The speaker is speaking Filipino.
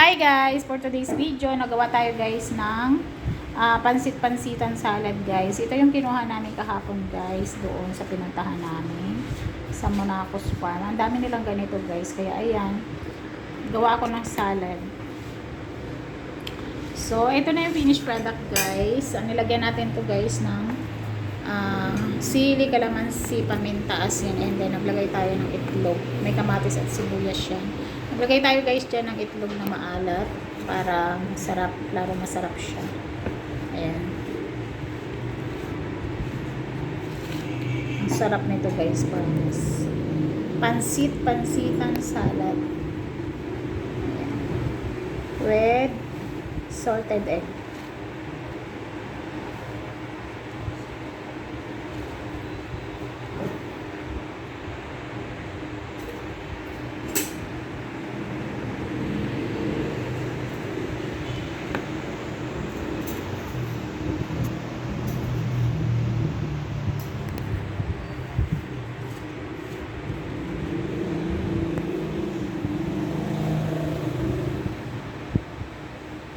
Hi guys! For today's video, nagawa tayo guys ng pansit-pansitan salad guys. Ito yung kinuha namin kahapon guys doon sa pinuntahan namin sa Monacos Farm. Ang dami nilang ganito guys. Kaya ayan, gawa ako ng salad. So, ito na yung finished product guys. Nilagyan natin to guys ng sili, kalamansi, paminta, asin, and then naglagay tayo ng itlog. May kamatis at sibuyas yan. Naglagay tayo guys dyan ng itlog na maalat para masarap, lalo masarap siya. Ayan. Ang sarap nito guys, promise. Pansitan salad. Ayan. With salted egg.